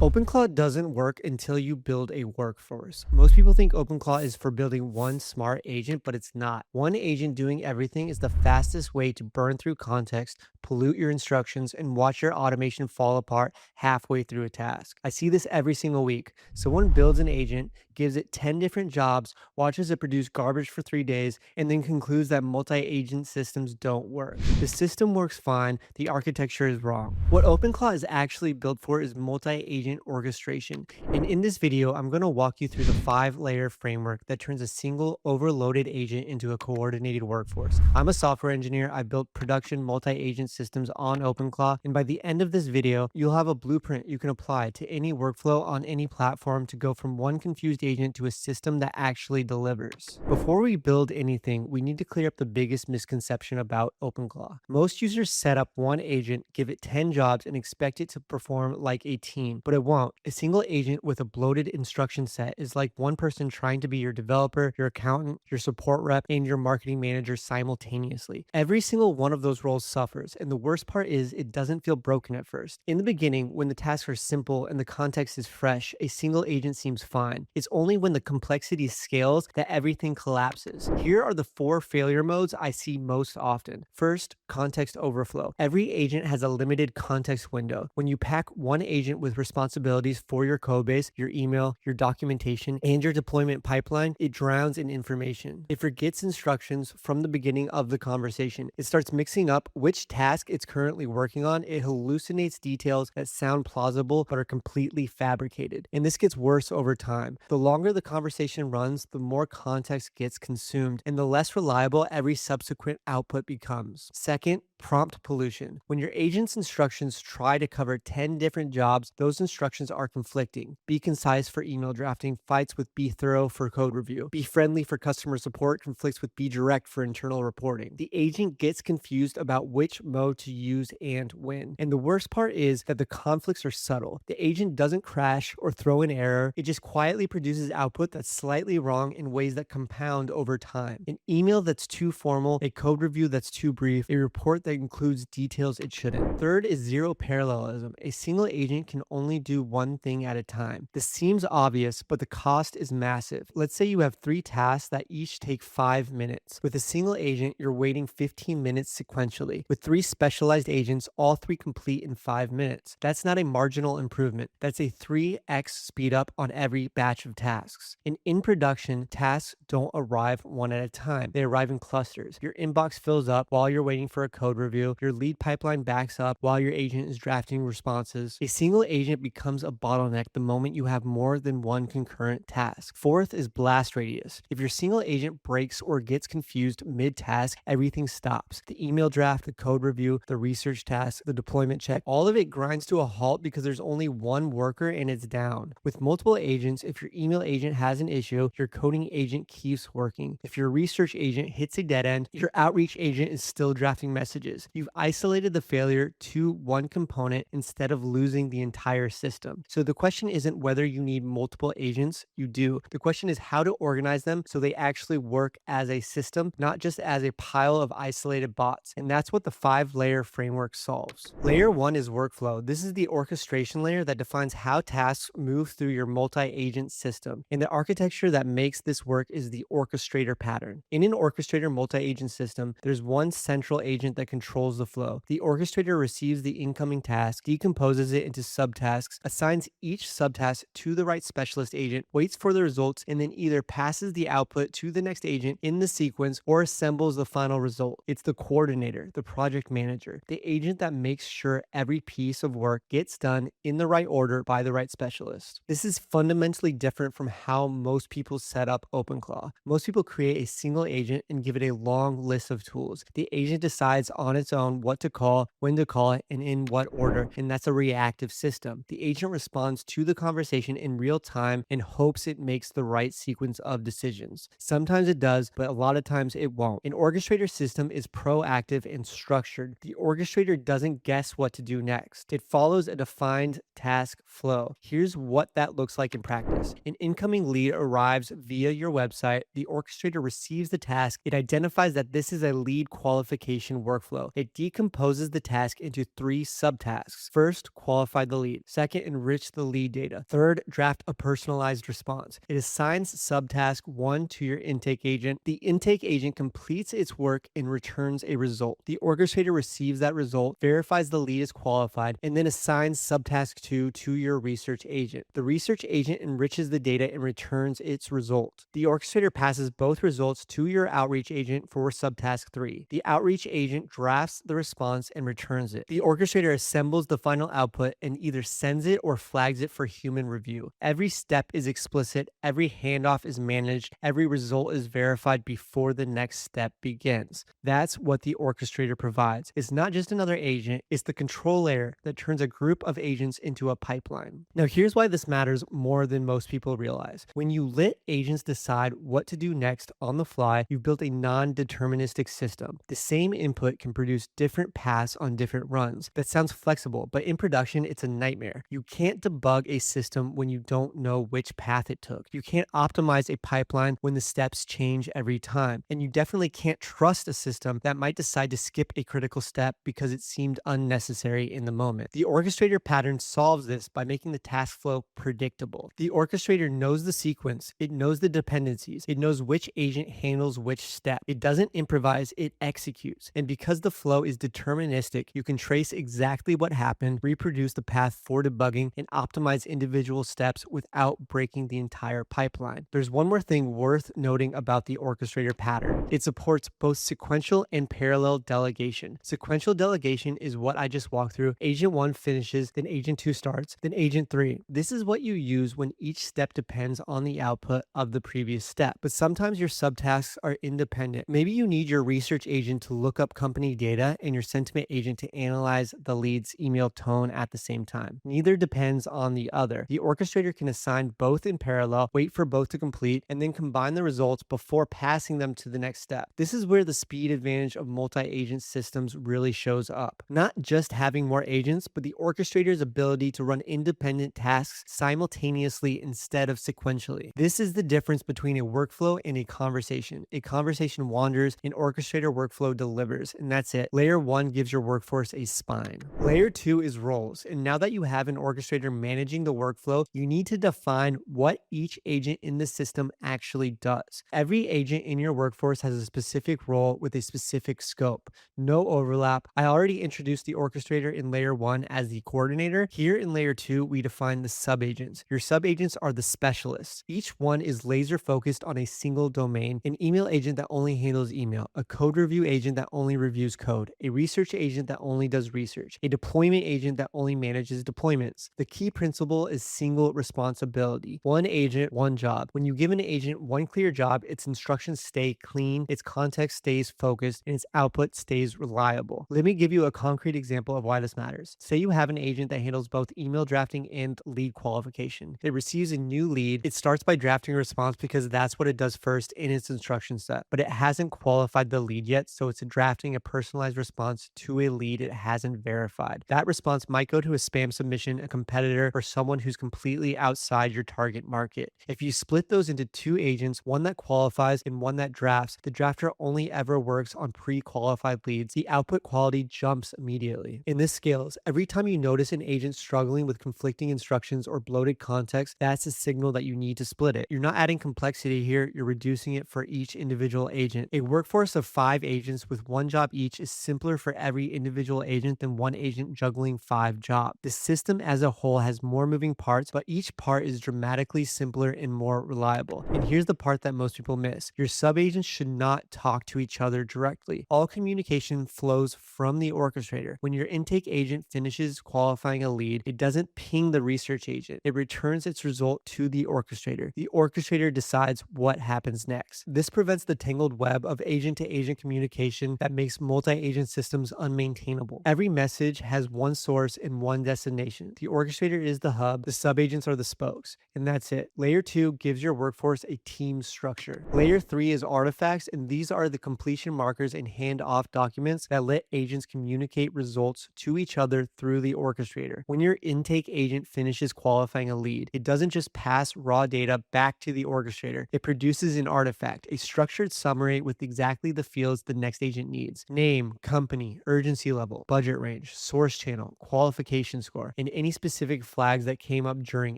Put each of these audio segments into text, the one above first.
Openclaw doesn't work until you build a workforce. Most people think Openclaw is for building one smart agent, but it's not. One agent doing everything is the fastest way to burn through context, pollute your instructions, and watch your automation fall apart halfway through a task. I see this every single week. Someone builds an agent, gives it 10 different jobs, watches it produce garbage for 3 days, and then concludes that multi-agent systems don't work. The system works fine, the architecture is wrong. What Openclaw is actually built for is multi-agent orchestration. And in this video, I'm going to walk you through the 5-layer framework that turns a single overloaded agent into a coordinated workforce. I'm a software engineer. I built production multi-agent systems on Openclaw, and by the end of this video, you'll have a blueprint you can apply to any workflow on any platform to go from one confused agent to a system that actually delivers. Before we build anything, we need to clear up the biggest misconception about Openclaw. Most users set up one agent, give it 10 jobs, and expect it to perform like a team, but it won't. A single agent with a bloated instruction set is like one person trying to be your developer, your accountant, your support rep, and your marketing manager simultaneously. Every single one of those roles suffers, and the worst part is it doesn't feel broken at first. In the beginning, when the tasks are simple and the context is fresh, a single agent seems fine. It's only when the complexity scales that everything collapses. Here are the 4 failure modes I see most often. First, context overflow. Every agent has a limited context window. When you pack one agent with responsibilities for your codebase, your email, your documentation, and your deployment pipeline, it drowns in information. It forgets instructions from the beginning of the conversation. It starts mixing up which task it's currently working on. It hallucinates details that sound plausible but are completely fabricated. And this gets worse over time. The longer the conversation runs, the more context gets consumed, and the less reliable every subsequent output becomes. Second, prompt pollution. When your agent's instructions try to cover 10 different jobs, those instructions are conflicting. Be concise for email drafting, fights with be thorough for code review. Be friendly for customer support conflicts with be direct for internal reporting. The agent gets confused about which mode to use and when. And the worst part is that the conflicts are subtle. The agent doesn't crash or throw an error. It just quietly produces output that's slightly wrong in ways that compound over time. An email that's too formal, a code review that's too brief, a report that includes details it shouldn't. Third is zero parallelism. A single agent can only do one thing at a time. This seems obvious, but the cost is massive. Let's say you have 3 tasks that each take 5 minutes. With a single agent, you're waiting 15 minutes sequentially. With 3 specialized agents, all 3 complete in 5 minutes. That's not a marginal improvement. That's a 3x speed up on every batch of tasks. And in production, tasks don't arrive one at a time. They arrive in clusters. Your inbox fills up while you're waiting for a code review. Your lead pipeline backs up while your agent is drafting responses. A single agent becomes a bottleneck the moment you have more than one concurrent task. Fourth is blast radius. If your single agent breaks or gets confused mid-task, everything stops. The email draft, the code review, the research task, the deployment check, all of it grinds to a halt because there's only one worker and it's down. With multiple agents, if your email agent has an issue, your coding agent keeps working. If your research agent hits a dead end, your outreach agent is still drafting messages. You've isolated the failure to one component instead of losing the entire system. So the question isn't whether you need multiple agents, you do. The question is how to organize them so they actually work as a system, not just as a pile of isolated bots. And that's what the 5-layer framework solves. Layer 1 is workflow. This is the orchestration layer that defines how tasks move through your multi-agent system. And the architecture that makes this work is the orchestrator pattern. In an orchestrator multi-agent system, there's one central agent that controls the flow. The orchestrator receives the incoming task, decomposes it into subtasks, assigns each subtask to the right specialist agent, waits for the results, and then either passes the output to the next agent in the sequence or assembles the final result. It's the coordinator, the project manager, the agent that makes sure every piece of work gets done in the right order by the right specialist. This is fundamentally different from how most people set up Openclaw. Most people create a single agent and give it a long list of tools. The agent decides on its own what to call, when to call it, and in what order, and that's a reactive system. The agent responds to the conversation in real time and hopes it makes the right sequence of decisions. Sometimes it does, but a lot of times it won't. An orchestrator system is proactive and structured. The orchestrator doesn't guess what to do next. It follows a defined task flow. Here's what that looks like in practice. An incoming lead arrives via your website. The orchestrator receives the task. It identifies that this is a lead qualification workflow. workflow. It decomposes the task into 3 subtasks. First, qualify the lead. Second, enrich the lead data. Third, draft a personalized response. It assigns subtask 1 to your intake agent. The intake agent completes its work and returns a result. The orchestrator receives that result, verifies the lead is qualified, and then assigns subtask 2 to your research agent. The research agent enriches the data and returns its result. The orchestrator passes both results to your outreach agent for subtask 3. The outreach agent drafts the response and returns it. The orchestrator assembles the final output and either sends it or flags it for human review. Every step is explicit, every handoff is managed, every result is verified before the next step begins. That's what the orchestrator provides. It's not just another agent, it's the control layer that turns a group of agents into a pipeline. Now, here's why this matters more than most people realize. When you let agents decide what to do next on the fly, you've built a non-deterministic system. The same input can produce different paths on different runs. That sounds flexible, but in production, it's a nightmare. You can't debug a system when you don't know which path it took. You can't optimize a pipeline when the steps change every time. And you definitely can't trust a system that might decide to skip a critical step because it seemed unnecessary in the moment. The orchestrator pattern solves this by making the task flow predictable. The orchestrator knows the sequence, it knows the dependencies, it knows which agent handles which step. It doesn't improvise, it executes. And because the flow is deterministic, you can trace exactly what happened, reproduce the path for debugging, and optimize individual steps without breaking the entire pipeline. There's one more thing worth noting about the orchestrator pattern. It supports both sequential and parallel delegation. Sequential delegation is what I just walked through. Agent 1 finishes, then Agent 2 starts, then Agent 3. This is what you use when each step depends on the output of the previous step. But sometimes your subtasks are independent. Maybe you need your research agent to look up company data and your sentiment agent to analyze the lead's email tone at the same time. Neither depends on the other. The orchestrator can assign both in parallel, wait for both to complete, and then combine the results before passing them to the next step. This is where the speed advantage of multi-agent systems really shows up. Not just having more agents, but the orchestrator's ability to run independent tasks simultaneously instead of sequentially. This is the difference between a workflow and a conversation. A conversation wanders, an orchestrator workflow delivers, and that's it. Layer 1 gives your workforce a spine. Layer 2 is roles, and now that you have an orchestrator managing the workflow, you need to define what each agent in the system actually does. Every agent in your workforce has a specific role with a specific scope. No overlap. I already introduced the orchestrator in layer 1 as the coordinator. Here in layer 2, we define the subagents. Your subagents are the specialists. Each one is laser focused on a single domain: an email agent that only handles email, a code review agent that only reviews code, a research agent that only does research, a deployment agent that only manages deployments. The key principle is single responsibility. One agent, one job. When you give an agent one clear job, its instructions stay clean, its context stays focused, and its output stays reliable. Let me give you a concrete example of why this matters. Say you have an agent that handles both email drafting and lead qualification. It receives a new lead. It starts by drafting a response because that's what it does first in its instruction set, but it hasn't qualified the lead yet, so it's drafting a personalized response to a lead it hasn't verified. That response might go to a spam submission, a competitor, or someone who's completely outside your target market. If you split those into two agents, one that qualifies and one that drafts, the drafter only ever works on pre-qualified leads. The output quality jumps immediately. And this scales. Every time you notice an agent struggling with conflicting instructions or bloated context, that's a signal that you need to split it. You're not adding complexity here, you're reducing it for each individual agent. A workforce of 5 agents with one job each is simpler for every individual agent than one agent juggling 5 jobs. The system as a whole has more moving parts, but each part is dramatically simpler and more reliable. And here's the part that most people miss. Your subagents should not talk to each other directly. All communication flows from the orchestrator. When your intake agent finishes qualifying a lead, it doesn't ping the research agent. It returns its result to the orchestrator. The orchestrator decides what happens next. This prevents the tangled web of agent-to-agent communication that makes multi-agent systems unmaintainable. Every message has one source and one destination. The orchestrator is the hub, the subagents are the spokes, and that's it. Layer 2 gives your workforce a team structure. Layer 3 is artifacts, and these are the completion markers and handoff documents that let agents communicate results to each other through the orchestrator. When your intake agent finishes qualifying a lead, it doesn't just pass raw data back to the orchestrator. It produces an artifact, a structured summary with exactly the fields the next agent needs: name, company, urgency level, budget range, source channel, qualification score, and any specific flags that came up during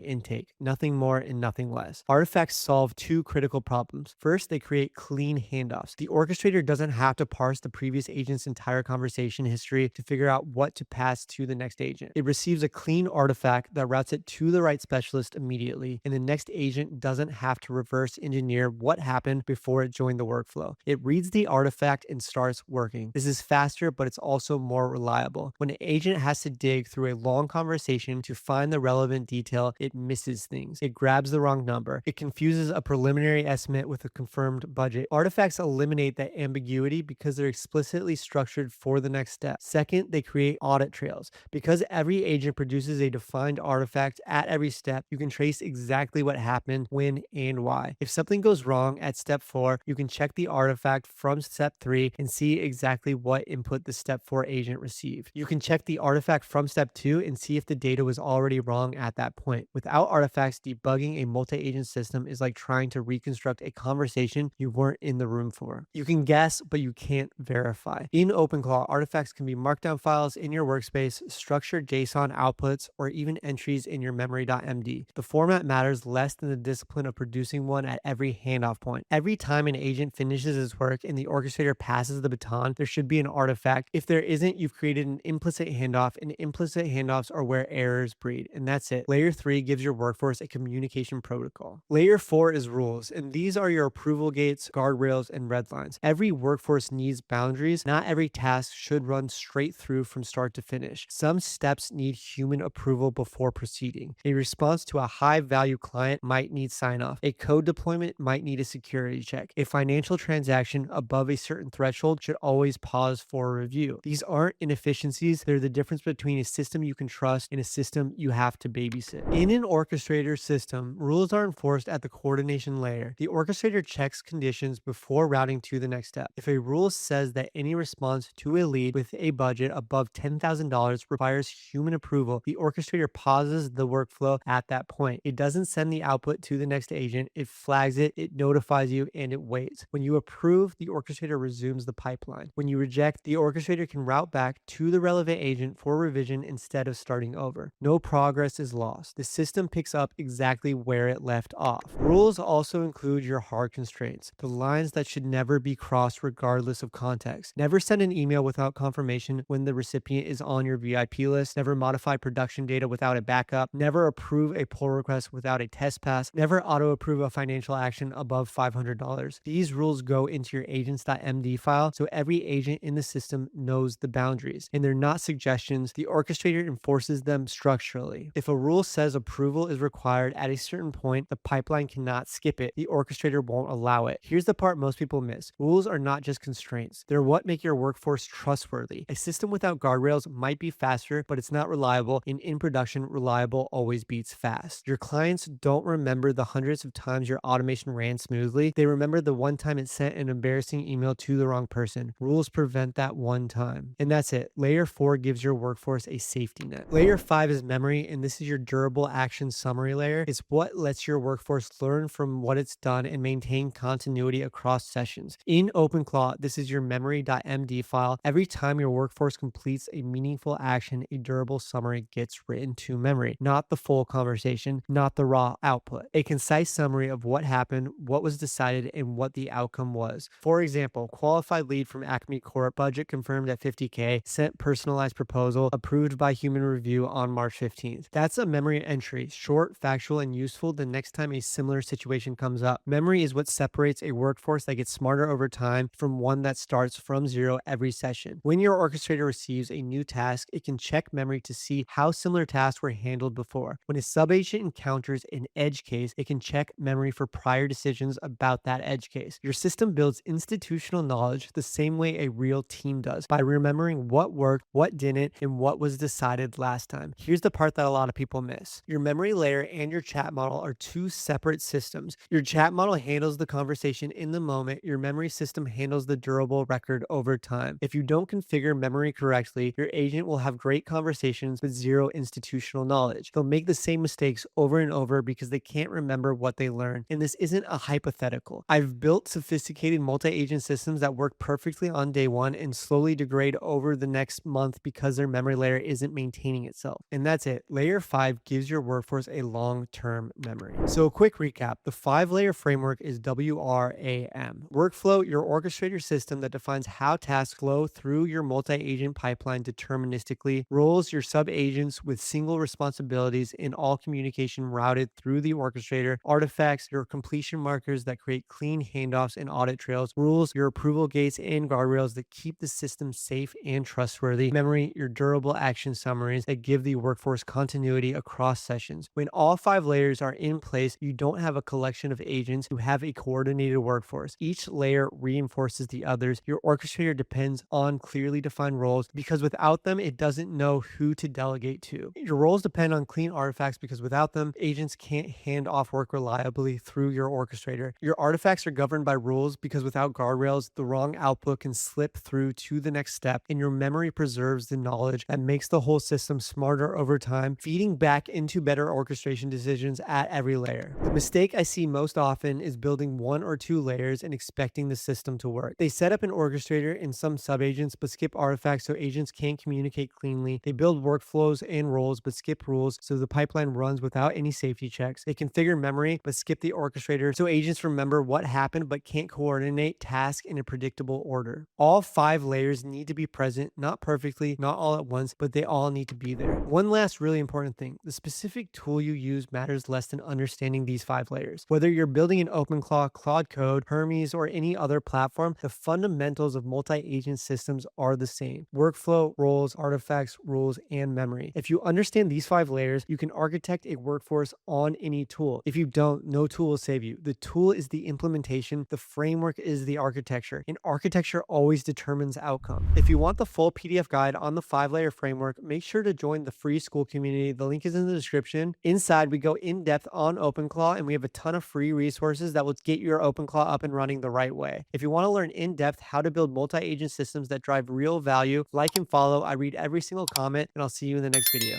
intake. Nothing more and nothing less. Artifacts solve two critical problems. First, they create clean handoffs. The orchestrator doesn't have to parse the previous agent's entire conversation history to figure out what to pass to the next agent. It receives a clean artifact that routes it to the right specialist immediately, and the next agent doesn't have to reverse engineer what happened before it joined the workflow. It reads the artifact and starts working. This is faster, but it's also more reliable. When an agent has to dig through a long conversation to find the relevant detail, it misses things. It grabs the wrong number. It confuses a preliminary estimate with a confirmed budget. Artifacts eliminate that ambiguity because they're explicitly structured for the next step. Second, they create audit trails. Because every agent produces a defined artifact at every step, you can trace exactly what happened, when, and why. If something goes wrong at step 4, you can check the artifact from step 3 and see exactly what input the step 4 agent received. You can check the artifact from step 2 and see if the data was already wrong at that point. Without artifacts, debugging a multi-agent system is like trying to reconstruct a conversation you weren't in the room for. You can guess, but you can't verify. In Openclaw, artifacts can be markdown files in your workspace, structured JSON outputs, or even entries in your memory.md. The format matters less than the discipline of producing one at every handoff point. Every time an agent finishes his work and the orchestrator passes the baton, there should be an artifact. If there isn't, you've created an implicit handoff, and implicit handoffs are where errors breed, and that's it. Layer 3 gives your workforce a communication protocol. Layer 4 is rules, and these are your approval gates, guardrails, and red lines. Every workforce needs boundaries. Not every task should run straight through from start to finish. Some steps need human approval before proceeding. A response to a high-value client might need sign-off. A code deployment might need a security check. A financial transaction above a certain threshold should always pause for review. These aren't inefficiencies. They're the difference between a system you can trust and a system you have to babysit. In an orchestrator system, rules are enforced at the coordination layer. The orchestrator checks conditions before routing to the next step. If a rule says that any response to a lead with a budget above $10,000 requires human approval, the orchestrator pauses the workflow at that point. It doesn't send the output to the next agent. It flags it, it notifies you, and it waits. When you approve, the orchestrator resumes the pipeline. When you reject, the orchestrator can route back to the relevant agent for revision instead of starting over. No progress is lost. The system picks up exactly where it left off. Rules also include your hard constraints, the lines that should never be crossed regardless of context. Never send an email without confirmation when the recipient is on your VIP list. Never modify production data without a backup. Never approve a pull request without a test pass. Never auto-approve a financial action above $500. These rules go into your agents.md file so every agent in the system knows the boundaries, and they're not suggestions. The orchestrator enforces them structurally. If a rule says approval is required at a certain point, the pipeline cannot skip it. The orchestrator won't allow it. Here's the part most people miss. Rules are not just constraints. They're what make your workforce trustworthy. A system without guardrails might be faster, but it's not reliable, and in production, reliable always beats fast. Your clients don't remember the hundreds of times your automation ran smoothly. They remember the one time it sent an embarrassing email to the wrong person. Rules prevent that one time. And that's it. Layer 4 gives your workforce a safety net. Layer 5 is memory, and this is your durable action summary layer. It's what lets your workforce learn from what it's done and maintain continuity across sessions. In Openclaw, this is your memory.md file. Every time your workforce completes a meaningful action, a durable summary gets written to memory. Not the full conversation, not the raw output. A concise summary of what happened, what was decided, and what the outcome was. For example, qualified lead from Acme Corp, budget confirmed at $50K, sent personalized proposal, approved by human review on March 15th. That's a memory entry, short, factual, and useful the next time a similar situation comes up. Memory is what separates a workforce that gets smarter over time from one that starts from zero every session. When your orchestrator receives a new task, it can check memory to see how similar tasks were handled before. When a sub-agent encounters an edge case, it can check memory for prior decisions about that edge case. Your system builds institutional knowledge the same way a real team does, by remembering what worked, what didn't, and what was decided last time. Here's the part that a lot of people miss. Your memory layer and your chat model are two separate systems. Your chat model handles the conversation in the moment. Your memory system handles the durable record over time. If you don't configure memory correctly, your agent will have great conversations but zero institutional knowledge. They'll make the same mistakes over and over because they can't remember what they learned. And this isn't a hypothetical. I've built sophisticated multi-agent systems that work perfectly on on day one and slowly degrade over the next month because their memory layer isn't maintaining itself. And that's it. Layer 5 gives your workforce a long-term memory. So a quick recap. The 5-layer framework is WRAM. Workflow, your orchestrator system that defines how tasks flow through your multi-agent pipeline deterministically. Roles, your sub-agents with single responsibilities in all communication routed through the orchestrator. Artifacts, your completion markers that create clean handoffs and audit trails. Rules, your approval gates and guardrails that keep the system safe and trustworthy. Memory, your durable action summaries that give the workforce continuity across sessions. When all 5 layers are in place, you don't have a collection of agents, you have a coordinated workforce. Each layer reinforces the others. Your orchestrator depends on clearly defined roles because without them, it doesn't know who to delegate to. Your roles depend on clean artifacts because without them, agents can't hand off work reliably through your orchestrator. Your artifacts are governed by rules because without guardrails, the wrong output can slip through to the next step, and your memory preserves the knowledge that makes the whole system smarter over time, feeding back into better orchestration decisions at every layer. The mistake I see most often is building 1 or 2 layers and expecting the system to work. They set up an orchestrator and some subagents but skip artifacts so agents can't communicate cleanly. They build workflows and roles but skip rules so the pipeline runs without any safety checks. They configure memory but skip the orchestrator so agents remember what happened but can't coordinate tasks in a predictable order. All 5 layers need to be present, not perfectly, not all at once, but they all need to be there. One last really important thing, the specific tool you use matters less than understanding these 5 layers. Whether you're building an Openclaw, Claude Code, Hermes, or any other platform, the fundamentals of multi-agent systems are the same. Workflow, roles, artifacts, rules, and memory. If you understand these 5 layers, you can architect a workforce on any tool. If you don't, no tool will save you. The tool is the implementation, the framework is the architecture, and architecture always determines outcome. If you want the full PDF guide on the 5-layer framework, make sure to join the free school community. The link is in the description. Inside, we go in depth on Openclaw, and we have a ton of free resources that will get your Openclaw up and running the right way. If you want to learn in depth how to build multi-agent systems that drive real value, like and follow. I read every single comment, and I'll see you in the next video.